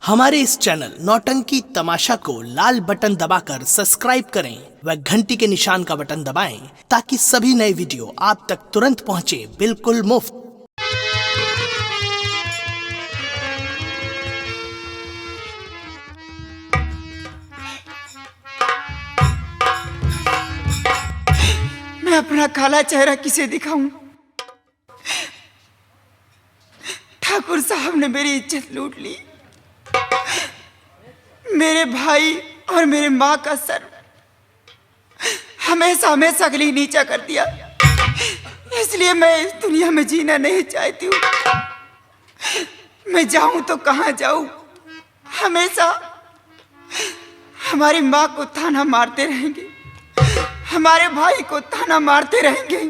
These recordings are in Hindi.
हमारे इस चैनल नौटंकी तमाशा को लाल बटन दबाकर सब्सक्राइब करें व घंटी के निशान का बटन दबाएं ताकि सभी नए वीडियो आप तक तुरंत पहुंचे बिल्कुल मुफ्त। मैं अपना काला चेहरा किसे दिखाऊं? ठाकुर साहब ने मेरी इज्जत लूट ली। मेरे भाई और मेरे माँ का सर हमेशा हमेशा के लिए नीचा कर दिया। इसलिए मैं इस दुनिया में जीना नहीं चाहती हूँ। मैं जाऊं तो कहाँ जाऊं? हमेशा हमारी माँ को ताना मारते रहेंगे, हमारे भाई को ताना मारते रहेंगे,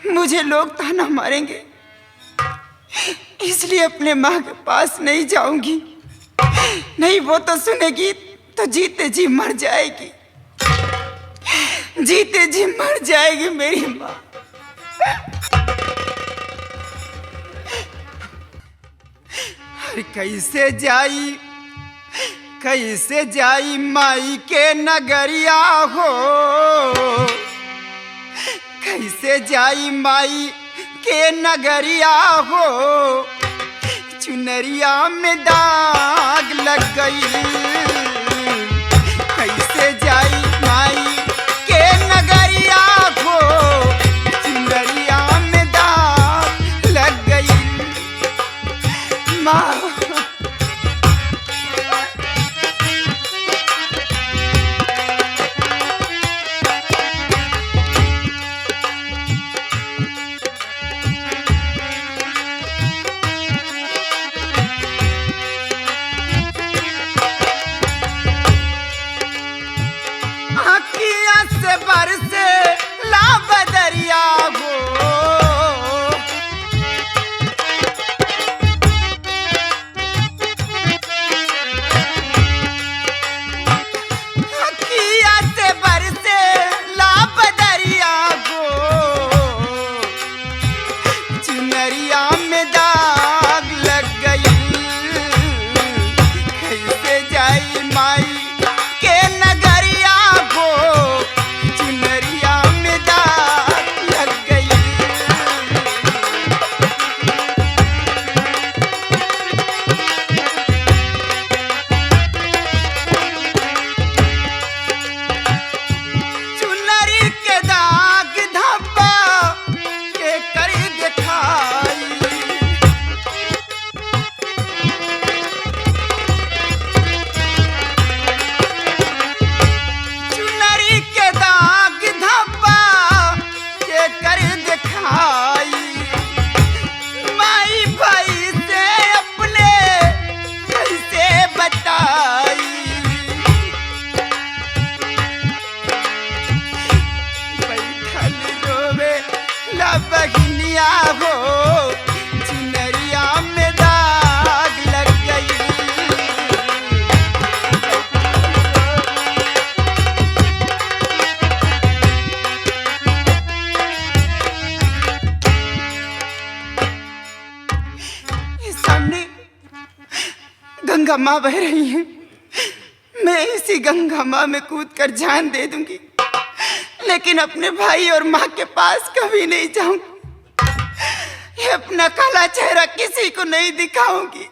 मुझे लोग ताना मारेंगे। इसलिए अपने माँ के पास नहीं जाऊंगी। नहीं, वो तो सुनेगी तो जीते जी मर जाएगी, जीते जी मर जाएगी मेरी माँ। अरे कैसे जाई माई के नगरिया हो, कैसे जाई माई के नगरिया हो, चुनरिया में दाग लग गई। कैसे जाई माई के नगरिया हो, चुनरिया में दाग लग गई। माँ बरसे ला बदरिया हो, अखिया से बरसे ला बदरिया हो, चुनरिया में दाग लग गई। कैसे जाई माई के नगरिया हो, बहिनिया हो, चुनरिया में दाग लग गई। सामने गंगा माँ बह रही है। मैं इसी गंगा माँ में कूदकर जान दे दूंगी, लेकिन अपने भाई और माँ के पास कभी नहीं जाऊंगी। ये अपना काला चेहरा किसी को नहीं दिखाऊंगी।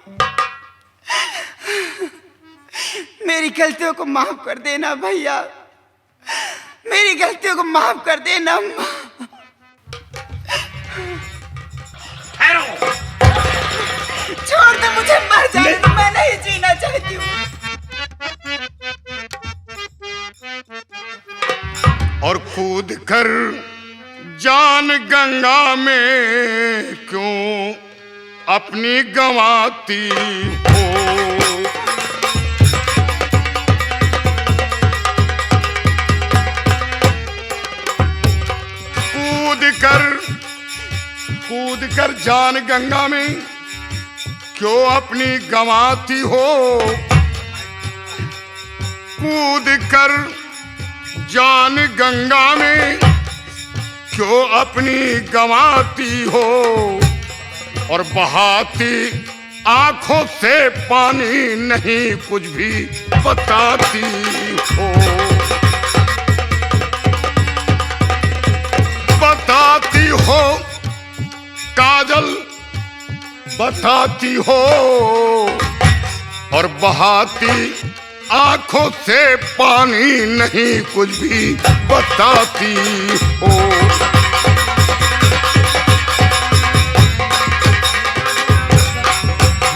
मेरी गलतियों को माफ कर देना भैया, मेरी गलतियों को माफ कर देना माँ। छोड़ दे मुझे, मर जाने दो, मैं नहीं जीना चाहती हूँ। और कूद कर जान गंगा में क्यों अपनी गंवाती हो, कूद कर जान गंगा में क्यों अपनी गंवाती हो, कूद कर जान गंगा में क्यों अपनी गंवाती हो, और बहाती आंखों से पानी नहीं कुछ भी बताती हो, बताती हो काजल, बताती हो और बहाती आंखों से पानी नहीं कुछ भी बताती हो।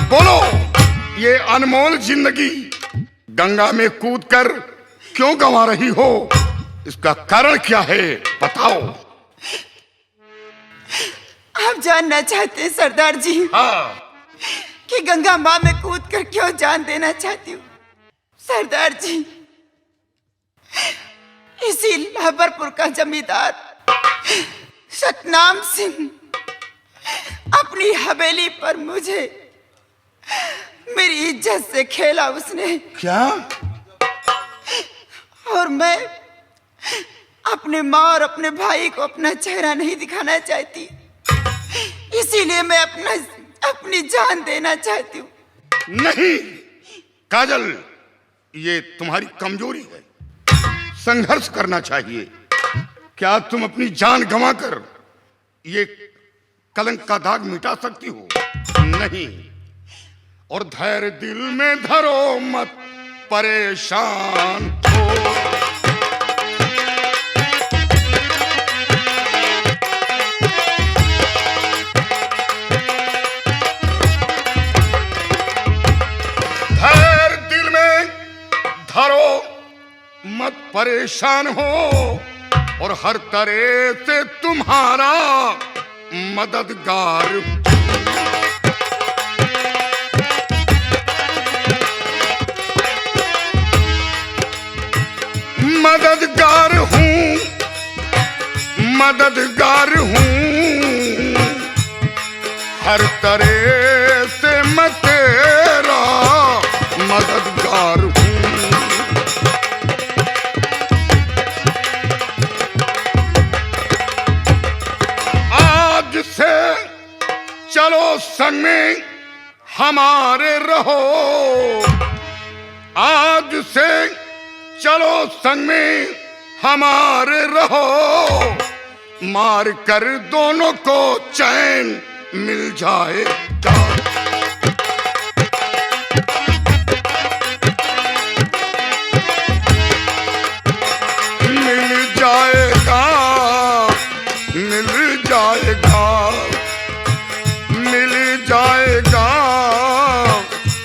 बोलो, ये अनमोल जिंदगी गंगा में कूदकर क्यों गंवा रही हो? इसका कारण क्या है, बताओ। आप जानना चाहते हैं सरदार जी? हाँ। कि गंगा माँ में कूदकर क्यों जान देना चाहती हूँ? सरदार जी, इसी लाबरपुर का जमींदार सतनाम सिंह अपनी हवेली पर मुझे मेरी इज्जत से खेला उसने। क्या? और मैं अपने माँ और अपने भाई को अपना चेहरा नहीं दिखाना चाहती, इसीलिए मैं अपनी जान देना चाहती हूँ। नहीं काजल, ये तुम्हारी कमजोरी है, संघर्ष करना चाहिए। क्या तुम अपनी जान गंवाकर ये कलंक का दाग मिटा सकती हो? नहीं। और धैर्य दिल में धरो मत परेशान हो, धैर्य दिल में धरो मत परेशान हो और हर तरह से तुम्हारा मददगार मददगार हूँ, मददगार हूँ, हर तरह से मैं तेरा मददगार हूँ। आज से चलो संग में हमारे रहो, आज से चलो संग में हमारे रहो, मार कर दोनों को चैन मिल जाएगा, मिल जाएगा, मिल जाएगा, मिल जाएगा,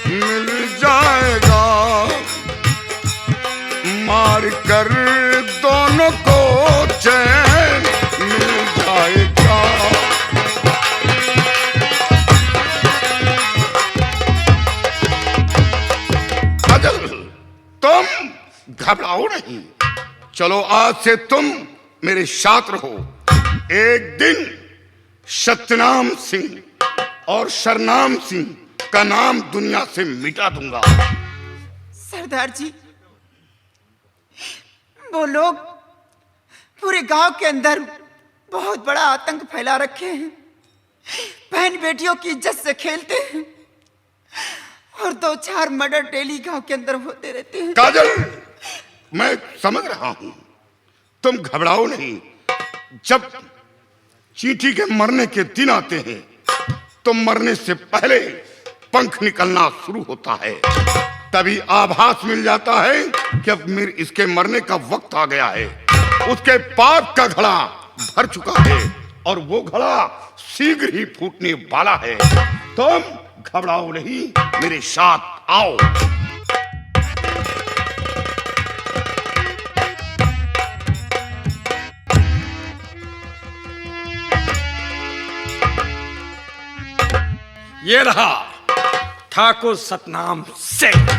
मिल जाएगा, मार कर दोनों को चैन मिल जाएगा। काजल, तुम घबराओ नहीं, चलो आज से तुम मेरे साथ रहो। एक दिन सतनाम सिंह और शरनाम सिंह का नाम दुनिया से मिटा दूंगा। सरदार जी, वो लोग पूरे गांव के अंदर बहुत बड़ा आतंक फैला रखे हैं, बहन बेटियों की इज्जत से खेलते हैं और 2-4 मर्डर डेली गांव के अंदर होते रहते हैं। काजल, मैं समझ रहा हूं, तुम घबराओ नहीं। जब चींटी के मरने के दिन आते हैं तो मरने से पहले पंख निकलना शुरू होता है, तभी आभास मिल जाता है कि अब इसके मरने का वक्त आ गया है। उसके पाप का घड़ा भर चुका है और वो घड़ा शीघ्र ही फूटने वाला है। तुम घबराओ नहीं, मेरे साथ आओ। ये रहा ठाकुर सतनाम सिंह,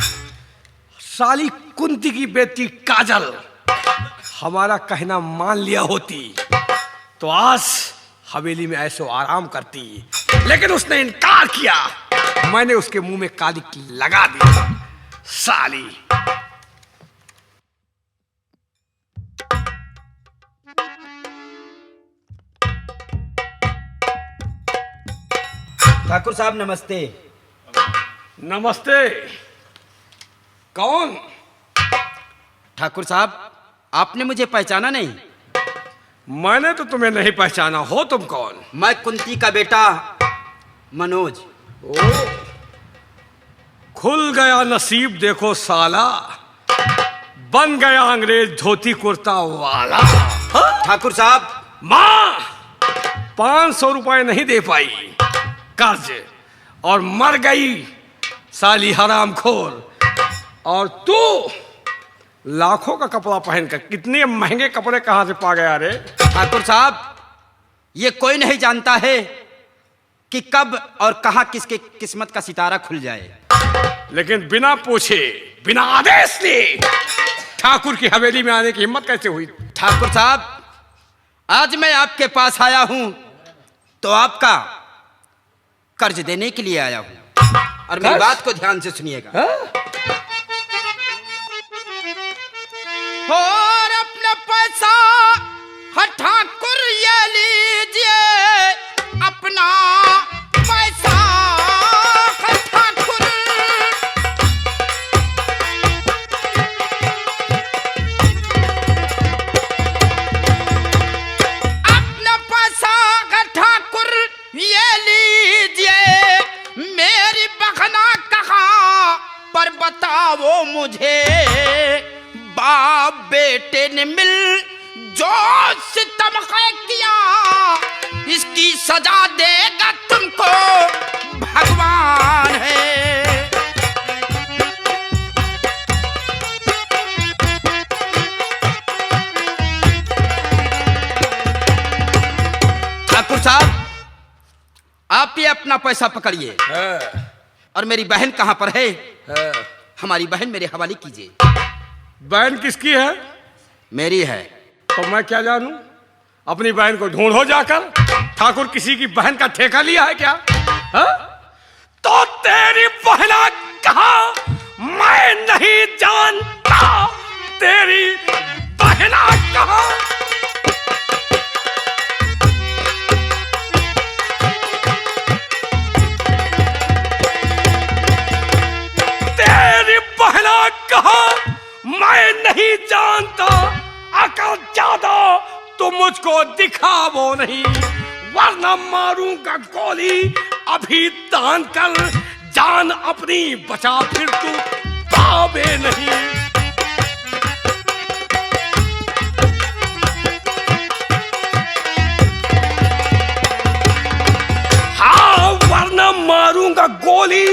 साली कुंती की बेटी काजल। हमारा कहना मान लिया होती तो आज हवेली में ऐसो आराम करती, लेकिन उसने इनकार किया। मैंने उसके मुंह में काली लगा दी। साली ठाकुर साहब नमस्ते। नमस्ते। कौन? ठाकुर साहब, आपने मुझे पहचाना नहीं? मैंने तो तुम्हें नहीं पहचाना। हो तुम कौन? मैं कुंती का बेटा मनोज। ओ, खुल गया नसीब देखो साला, बन गया अंग्रेज धोती कुर्ता वाला। ठाकुर साहब, माँ 500 रुपए नहीं दे पाई कर्ज, और मर गई साली हरामखोर। और तू लाखों का कपड़ा पहनकर कितने महंगे कपड़े कहां से पा गया रे? ठाकुर साहब, ये कोई नहीं जानता है कि कब और कहां किसके किस्मत का सितारा खुल जाए। लेकिन बिना पूछे, बिना आदेश लिए ठाकुर की हवेली में आने की हिम्मत कैसे हुई? ठाकुर साहब, आज मैं आपके पास आया हूं तो आपका कर्ज देने के लिए आया हूं, और मेरी कर्ज? बात को ध्यान से सुनिएगा। और अपना पैसा ठाकुर ये लीजिए, अपना पैसा ठाकुर। अपना पैसा ठाकुर ये लीजिए, मेरी बखना कहाँ पर बताओ मुझे। बाप बेटे ने मिल जो सितम किया, इसकी सजा देगा तुमको भगवान है। ठाकुर साहब, आप ये अपना पैसा पकड़िए, और मेरी बहन कहाँ पर है? हमारी बहन मेरे हवाले कीजिए। बहन किसकी है? मेरी है। तो मैं क्या जानूं? अपनी बहन को ढूंढो जाकर। ठाकुर किसी की बहन का ठेका लिया है क्या? हा? तो तेरी बहना कहाँ मैं नहीं जानता। तेरी बहना कहाँ? तेरी बहना कहाँ मैं नहीं जानता। अकल ज्यादा तो मुझको दिखावो नहीं, वरना मारूंगा गोली अभी तान कर। जान अपनी बचा फिर तू पावे नहीं। हाँ, वरना मारूंगा गोली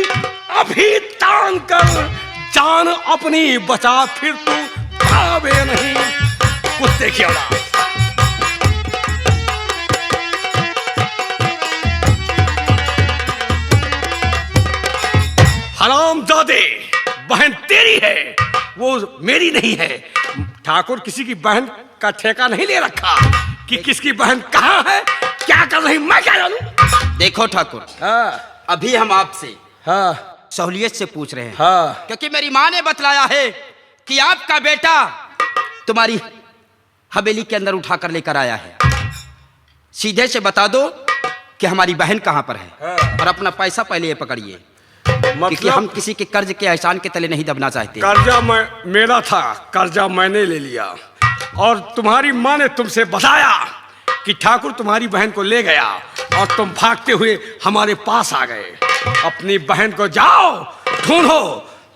अभी तान कर। जान अपनी बचा फिर तू पावे नहीं। कुत्ते की औलाद। हरामजादे, बहन तेरी है, वो मेरी नहीं है। ठाकुर किसी की बहन का ठेका नहीं ले रखा कि किसकी बहन कहाँ है, क्या कर रही, मैं क्या जानूं। देखो ठाकुर, हाँ अभी हम आपसे हाँ सहूलियत से पूछ रहे हैं। हाँ। क्योंकि मेरी माँ ने बतलाया है कि आपका बेटा तुम्हारी हवेली के अंदर उठा कर लेकर आया है। सीधे से बता दो कि हमारी बहन कहाँ पर है, हाँ। और अपना पैसा पहले ये पकड़िए, क्योंकि हम किसी के कर्ज के एहसान के तले नहीं दबना चाहते। कर्जा मेरा था, कर्जा मैंने ले लिया, और तुम्हारी माँ ने तुमसे बताया कि ठाकुर तुम्हारी बहन को ले गया, और तुम भागते हुए हमारे पास आ गए। अपनी बहन को जाओ ढूंढो,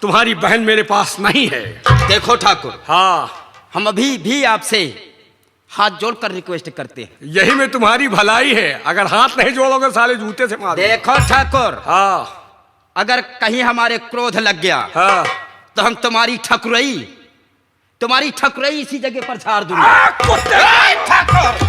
तुम्हारी बहन मेरे पास नहीं है। देखो ठाकुर, हाँ, हम अभी भी आपसे हाथ जोड़कर रिक्वेस्ट करते हैं। यही में तुम्हारी भलाई है। अगर हाथ नहीं जोड़ोगे साले जूते से मार। देखो ठाकुर, हाँ अगर कहीं हमारे क्रोध लग गया, हाँ। तो हम तुम्हारी ठकुरई इसी जगह पर झाड़ दूंगा। कुत्ते! ठाकुर,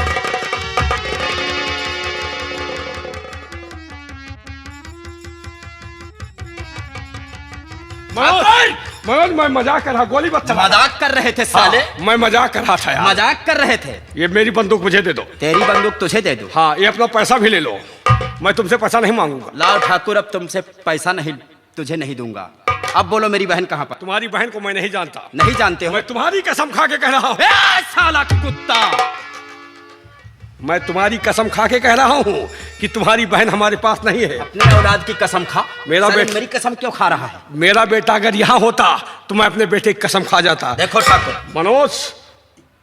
मनोज, मैं मजाक कर रहा, गोली मत चला। मजाक कर रहे थे साले। हाँ, मैं मजाक कर रहा था यार। मजाक कर रहे थे। ये मेरी बंदूक मुझे दे दो। तेरी बंदूक तुझे दे दूं। हाँ, ये अपना पैसा भी ले लो। मैं तुमसे पैसा नहीं मांगूंगा। लाओ ठाकुर, अब तुमसे पैसा नहीं, तुझे नहीं दूंगा। अब बोलो मेरी बहन कहाँ पर? तुम्हारी बहन को मैं नहीं जानता। नहीं जानते हो? मैं तुम्हारी कसम खा के कह रहा हूँ। ए, साला कुत्ता, मैं तुम्हारी कसम खा के कह रहा हूँ कि तुम्हारी बहन हमारे पास नहीं है। अपने औलाद की कसम खा। मेरा साले बेटा मेरी कसम क्यों खा रहा है? मेरा बेटा अगर यहाँ होता तो मैं अपने बेटे की कसम खा जाता। देखो ठाकुर, मनोज,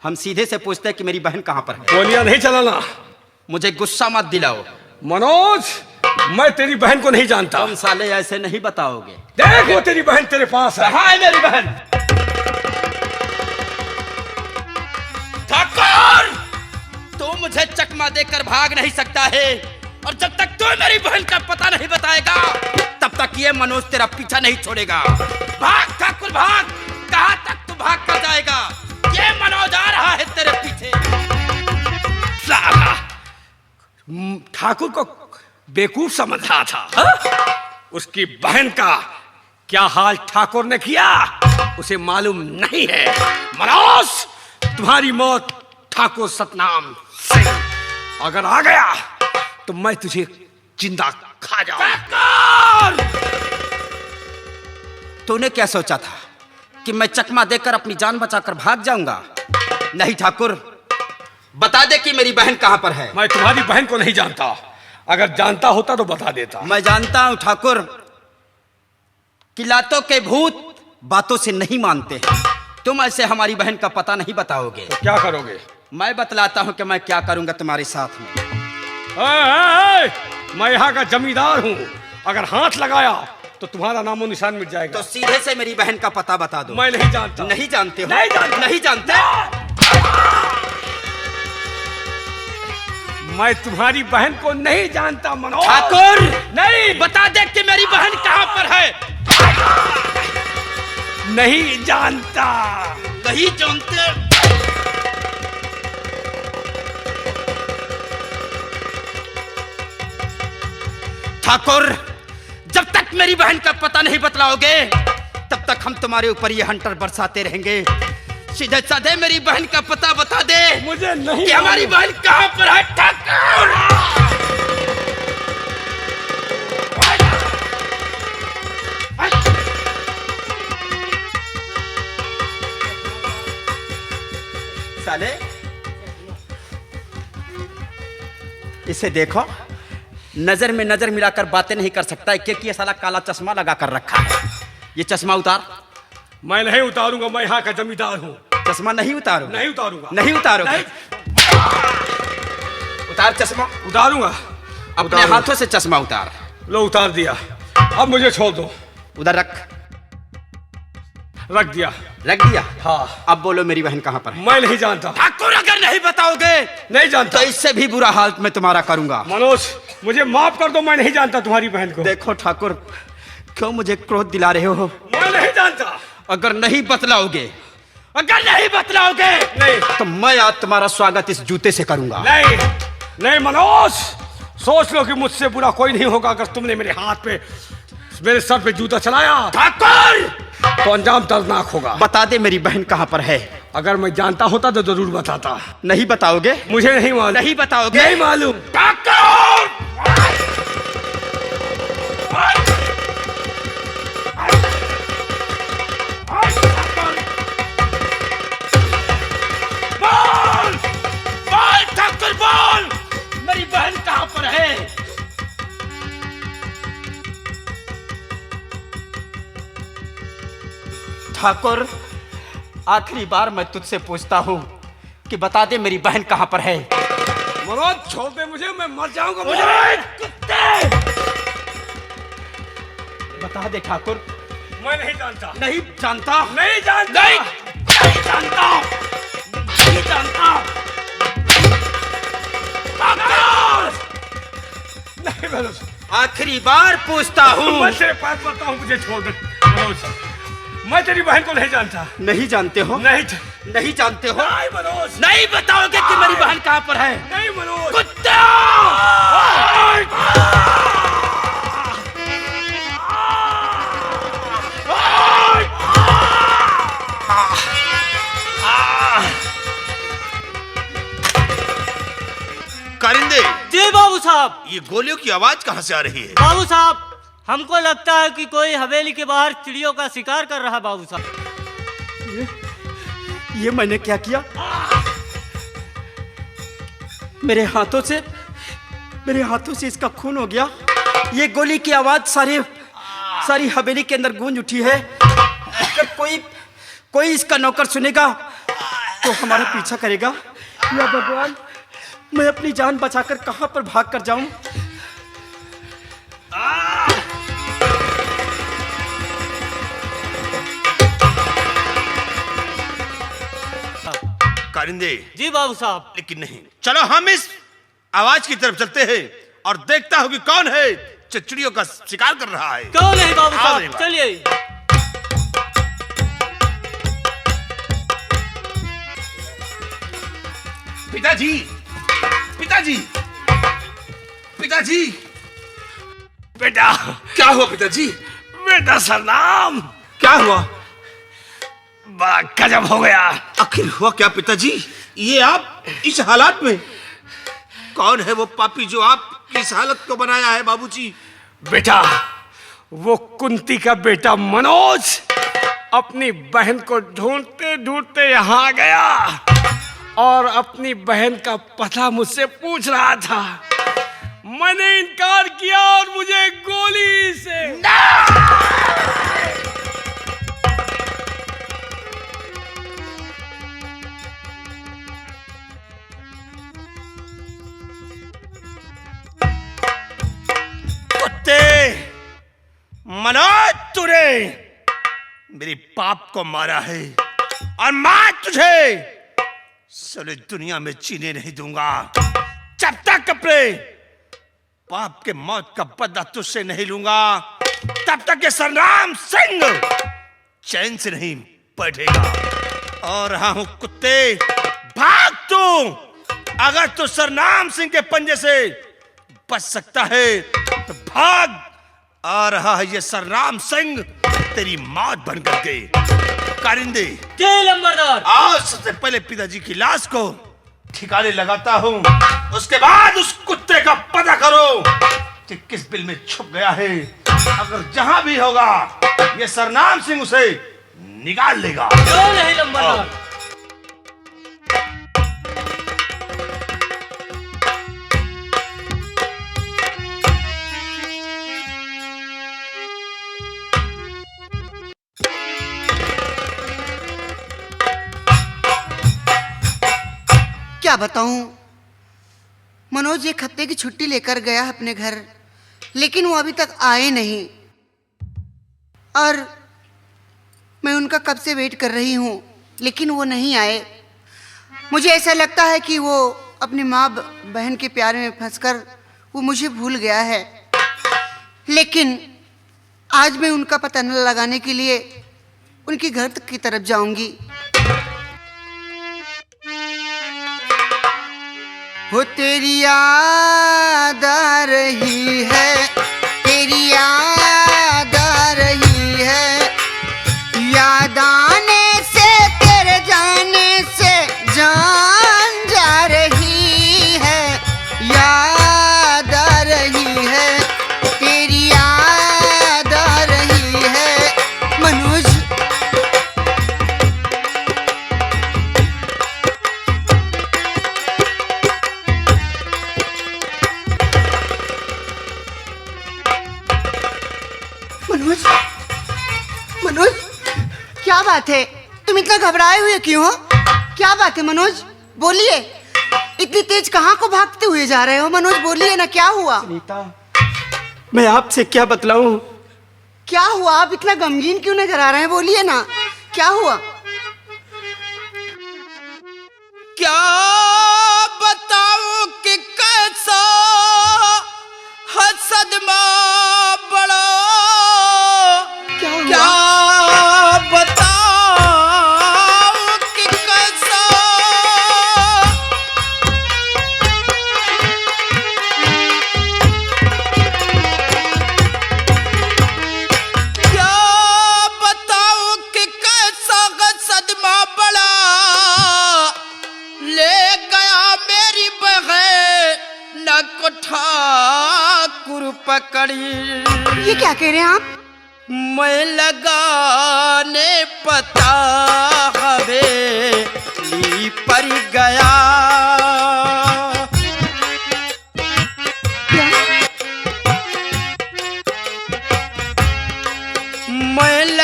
हम सीधे से पूछते हैं कि मेरी बहन कहाँ पर है। गोलियां नहीं चलाना। मुझे गुस्सा मत दिलाओ। मनोज, मैं तेरी बहन को नहीं जानता। तुम साले ऐसे नहीं बताओगे। देख, वो तेरी बहन तेरे पास है। कहाँ है मेरी बहन? ठाकुर, तू मुझे चकमा देकर भाग नहीं सकता है, और जब तक तू मेरी बहन का पता नहीं बताएगा तब तक ये मनोज तेरा पीछा नहीं छोड़ेगा। भाग ठाकुर भाग। कहाँ तक तू भाग कर जाएगा? ये मनोज आ रहा है तेरे पीछे। साला, ठाकुर को बेवकूफ समझ रहा था। हा? उसकी बहन का क्या हाल ठाकुर ने किया उसे मालूम नहीं है। मनोज, तुम्हारी मौत ठाकुर सतनाम सिंह अगर आ गया तो मैं तुझे जिंदा खा जाऊं। तूने क्या सोचा था कि मैं चकमा देकर अपनी जान बचाकर भाग जाऊंगा? नहीं ठाकुर, बता दे कि मेरी बहन कहां पर है। मैं तुम्हारी बहन को नहीं जानता। अगर जानता होता तो बता देता। मैं जानता हूं ठाकुर कि लातों के भूत बातों से नहीं मानते। तुम ऐसे हमारी बहन का पता नहीं बताओगे तो क्या करोगे? मैं बतलाता हूं कि मैं क्या करूंगा तुम्हारे साथ में। मैं यहाँ का जमींदार हूँ। अगर हाथ लगाया तो तुम्हारा नामो निशान मिट जाएगा। तो सीधे से मेरी बहन का पता बता दो। मैं नहीं जानता। नहीं जानते हो? नहीं जानता। नहीं जानते? मैं तुम्हारी बहन को नहीं जानता मनोज। ठाकुर, नहीं, बता दे कि मेरी बहन कहां पर है। नहीं जानता। नहीं जानते? ठाकुर, जब तक मेरी बहन का पता नहीं बतलाओगे तब तक हम तुम्हारे ऊपर ये हंटर बरसाते रहेंगे। सीधे साधे मेरी बहन का पता बता दे। मुझे नहीं कि हमारी बहन कहां पर है। ठाकुर, साले इसे देखो, नजर में नजर मिलाकर बातें नहीं कर सकता है क्योंकि ये साला काला चश्मा लगा कर रखा है। ये चश्मा उतार। मैं नहीं उतारूंगा। मैं यहाँ का जमींदार हूँ। चश्मा नहीं उतारो। नहीं उतारूंगा। नहीं उतारोगे? नहीं। उतार चश्मा। उतारूंगा। अपने हाथों से चश्मा उतार। लो, उतार दिया। अब मुझे छोड़ दो। उधर रख। रख दिया। रख दिया? हाँ। अब बोलो मेरी बहन कहां पर है। मैं नहीं जानता। ठाकुर, अगर नहीं बताओगे नहीं जानता तो इससे भी बुरा हाल मैं तुम्हारा करूंगा। मनोज, मुझे माफ कर दो। मैं नहीं जानता तुम्हारी बहन को। देखो ठाकुर, क्यों मुझे क्रोध दिला रहे हो? मैं नहीं जानता। अगर नहीं बतलाओगे, अगर नहीं बतलाओगे नहीं, तो मैं आज तुम्हारा स्वागत इस जूते से करूंगा। नहीं, नहीं मनोज, सोच लो कि मुझसे बुरा कोई नहीं होगा। अगर तुमने मेरे हाथ पे, मेरे सर पे जूता चलाया ठाकुर, तो अंजाम दर्दनाक होगा। बता दे मेरी बहन कहां पर है। अगर मैं जानता होता तो जरूर बताता। नहीं बताओगे? मुझे नहीं मालूम। नहीं बताओगे? नहीं मालूम। ठाकुर, बोल, बोल ठाकुर, बोल, मेरी बहन कहां पर है। ठाकुर, आखिरी बार मैं तुझसे पूछता हूं कि बता दे मेरी बहन कहां पर है। मनोज, छोड़ दे मुझे। मैं मर जाऊंगा। कुत्ते, बता दे ठाकुर। मैं नहीं जानता। नहीं जानता? नहीं जानता। नहीं, नहीं जानता। नहीं जानता। ठाकुर, नहीं मनोज, आखिरी बार पूछता हूं। मैं तेरे पास पड़ता हूँ। मुझे छोड़ दे मनोज। मैं तेरी बहन को नहीं जानता। नहीं जानते हो? नहीं, नहीं जानते हो? नहीं मनोज। नहीं बताओगे कि मेरी बहन कहां पर है। नहीं मनोज। कुत्ता, कारिंदे, जी बाबू साहब। ये गोलियों की आवाज कहां से आ रही है? बाबू साहब, हमको लगता है कि कोई हवेली के बाहर चिड़ियों का शिकार कर रहा है। बाबू साहब, ये मैंने क्या किया? मेरे हाथों से इसका खून हो गया। ये गोली की आवाज सारी हवेली के अंदर गूंज उठी है। अगर कोई इसका नौकर सुनेगा तो हमारा पीछा करेगा। या भगवान, मैं अपनी जान बचाकर कहां पर भाग कर जाऊं। कारिंदे, जी बाबू साहब। लेकिन नहीं, चलो हम इस आवाज की तरफ चलते हैं और देखता हूं कि कौन है चिड़ियों का शिकार कर रहा है। क्यों नहीं बाबू आओ मेरे साहब, बाप। चलिए। पिताजी, पिताजी, पिताजी, बेटा, क्या हुआ पिताजी? बेटा सरनाम, क्या हुआ? बड़ा गजब हो गया। आखिर हुआ क्या पिताजी? ये आप इस हालात में? कौन है वो पापी जो आपकी इस हालत को बनाया है बाबूजी? बेटा, वो कुंती का बेटा मनोज अपनी बहन को ढूंढते ढूंढते यहाँ आ गया और अपनी बहन का पता मुझसे पूछ रहा था। मैंने इनकार किया और मुझे गोली से मनोज, तूने मेरे बाप को मारा है और मैं तुझे सारी दुनिया में जीने नहीं दूंगा। जब तक अपने बाप के मौत का बदला तुझसे नहीं लूंगा, तब तक ये सरनाम सिंह चैन से नहीं बैठेगा। और रहा हूं कुत्ते, भाग तू। अगर तू सरनाम सिंह के पंजे से बच सकता है तो भाग। आ रहा है ये सरनाम सिंह तेरी मौत बनकर के। कारिंदे, लंबरदार, आज सबसे पहले पिताजी की लाश को ठिकाने लगाता हूँ, उसके बाद उस कुत्ते का पता करो कि किस बिल में छुप गया है। अगर जहां भी होगा ये सरनाम सिंह उसे निकाल लेगा। क्यों नहीं लंबरदार। क्या बताऊं, मनोज एक हफ्ते की छुट्टी लेकर गया अपने घर, लेकिन वो अभी तक आए नहीं और मैं उनका कब से वेट कर रही हूं, लेकिन वो नहीं आए। मुझे ऐसा लगता है कि वो अपनी माँ बहन के प्यार में फंसकर वो मुझे भूल गया है। लेकिन आज मैं उनका पता न लगाने के लिए उनके घर तक की तरफ जाऊंगी। हो तेरी याद आ रही है, तेरी याद आ रही है, याद आने से तेरे जाने से जान जा रही है, याद आ रही है, तेरी याद आ रही है मनोज। मनोज, मनोज, क्या बात है? तुम इतना घबराए हुए क्यों हो? क्या बात है मनोज, बोलिए। इतनी तेज कहाँ को भागते हुए जा रहे हो मनोज? बोलिए ना, क्या हुआ? सुनीता, मैं आपसे क्या बतलाऊं? क्या हुआ? आप इतना गमगीन क्यों नजर आ रहे हैं? बोलिए ना, क्या हुआ? क्या बताऊं कि कैसा है सदमा बड़ा, क्या हुआ? क्या बताऊं कि कैसा क्या बताऊं कि कैसा है सदमा बड़ा ले गया मेरी बहन न को ठाकुर पकड़ी। ये क्या कह रहे हैं आप? मैं लगाने पता हवेली पर गया,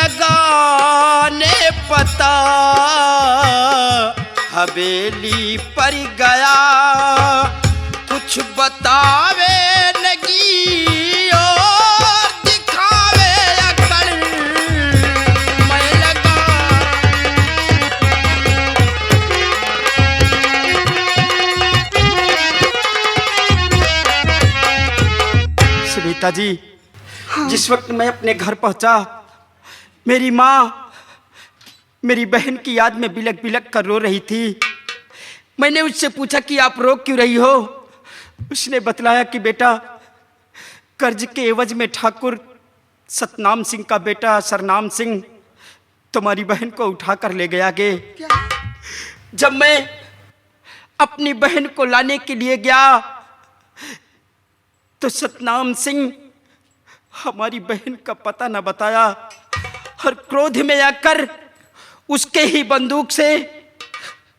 लगाने पता हवेली पर गया, कुछ बतावे लगी और दिखावे अकड़ मैं लगा। सुनीता जी, जिस वक्त मैं अपने घर पहुंचा, मेरी माँ मेरी बहन की याद में बिलक बिलक कर रो रही थी। मैंने उससे पूछा कि आप रो क्यों रही हो? उसने बतलाया कि बेटा, कर्ज के एवज में ठाकुर सतनाम सिंह का बेटा सरनाम सिंह तुम्हारी बहन को उठाकर ले गया गे। जब मैं अपनी बहन को लाने के लिए गया तो सतनाम सिंह हमारी बहन का पता न बताया और क्रोध में आकर उसके ही बंदूक से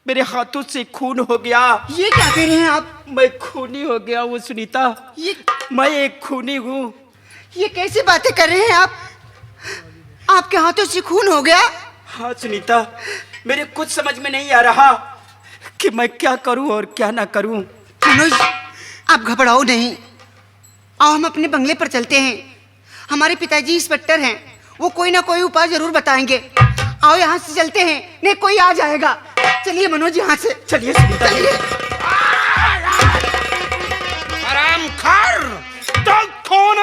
मेरे हाथों से खून हो गया। ये क्या कह रहे हैं आप? मैं खूनी हो गया हूँ सुनीता, मैं एक खूनी हूँ। ये कैसी बातें कर रहे हैं आप? आपके हाथों से खून हो गया? हाँ सुनीता, मेरे कुछ समझ में नहीं आ रहा कि मैं क्या करूँ और क्या ना करूँ। मनोज, आप घबराओ नहीं, आओ हम अपने बंगले पर चलते हैं। हमारे पिताजी इंस्पेक्टर हैं, वो कोई ना कोई उपाय जरूर बताएंगे। आओ यहाँ से चलते हैं, नहीं कोई आ जाएगा। चलिए मनोज, यहाँ से चलिए सुनीता, चलिए। हरामखोर, तो खून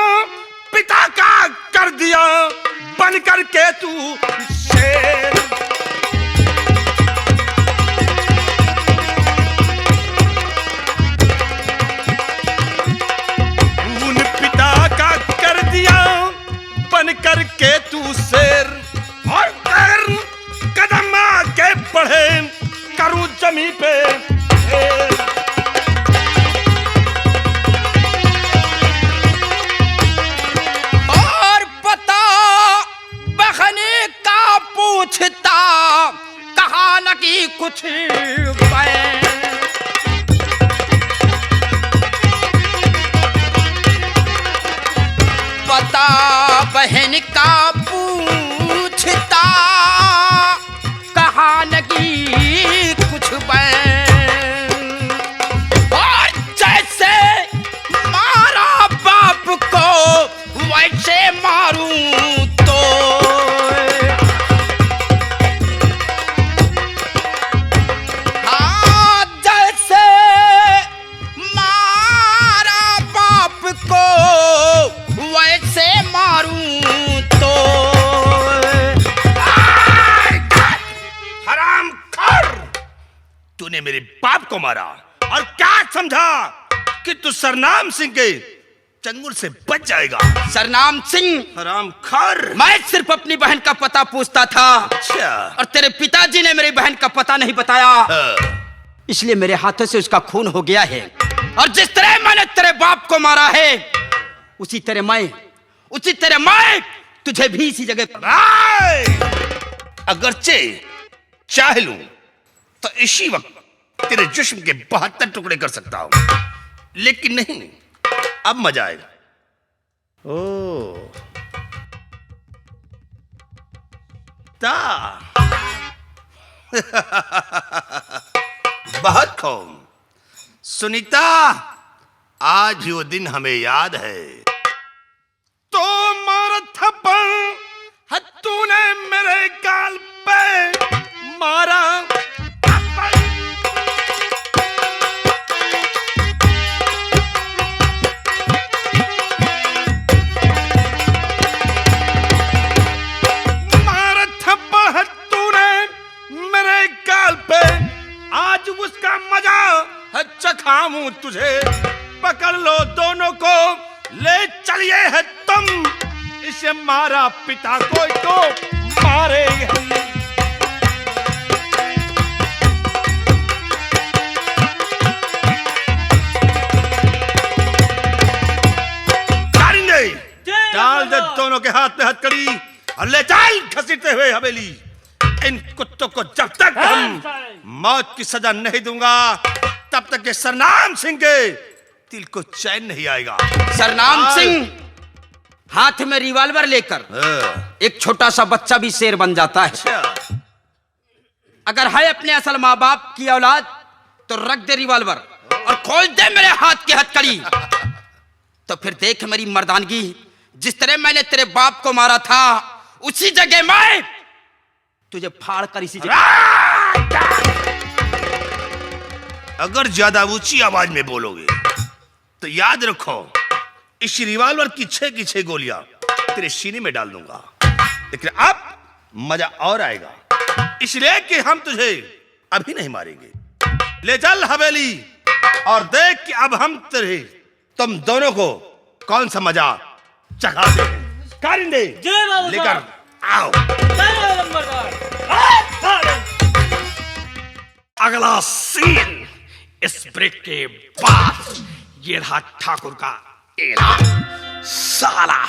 पिता का कर दिया बन करके तू शेर। खून पिता का कर दिया बन करके तू शेर, और पैर कदम आगे बढ़े करूं जमी पे ढेर। और पता बहने का पूछता, कहा न कि कुछ पता बहन का पूछता, कहा न कि कुछ और जैसे मारा बाप को वैसे मारूं तो हाँ, जैसे मारा बाप को वैसे मारूं तो। हरामखोर, तूने मेरे बाप को मारा और क्या समझा कि तू सरनाम सिंह के चंगुल से बच जाएगा? सरनाम सिंह, हरामखोर। मैं सिर्फ अपनी बहन का पता पूछता था अच्छा, और तेरे पिताजी ने मेरी बहन का पता नहीं बताया, इसलिए मेरे हाथों से उसका खून हो गया है। और जिस तरह मैंने तेरे बाप को मारा है, उसी तरह मैं तुझे भी इसी जगह अगरचे चाह लूं तो इसी वक्त तेरे जिस्म के 72 टुकड़े कर सकता हूं, लेकिन नहीं, अब मजा आएगा। ओ ता बहुत खूब सुनीता, आज वो दिन हमें याद है। तो मारा थप्पड़ तूने मेरे गाल पे मारा, मारा थप्पड़ तूने मेरे गाल पे, आज उसका मजा चखाऊं तुझे। पकड़ लो दोनों को, ले चलिए है तुम, इसे मारा पिता को तो मारे हम। डाल दे दोनों के हाथ में हथकड़ी और ले चल घसीटते हुए हवेली। इन कुत्तों को जब तक हम मौत की सजा नहीं दूंगा, तब तक के सरनाम सिंह के दिल को चैन नहीं आएगा। सरनाम सिंह, हाथ में रिवॉल्वर लेकर एक छोटा सा बच्चा भी शेर बन जाता है। अगर है अपने असल माँ बाप की औलाद तो रख दे रिवॉल्वर और खोल दे मेरे हाथ की हथकड़ी। तो फिर देख मेरी मर्दानगी, जिस तरह मैंने तेरे बाप को मारा था उसी जगह मैं तुझे फाड़ कर इसी जगह। अगर ज्यादा ऊंची आवाज में बोलोगे तो याद रखो, इस रिवॉल्वर की 6 की 6 गोलियां तेरे सीने में डाल दूंगा। लेकिन अब मजा और आएगा, इसलिए कि हम तुझे अभी नहीं मारेंगे। ले चल हवेली और देख कि अब हम तुम दोनों को कौन सा मजा चखा दे। कारिंदे जय बाबू लेकर आओ। अगला सीन इस ब्रेक के बाद ये रहा ठाकुर का ऐलान। साला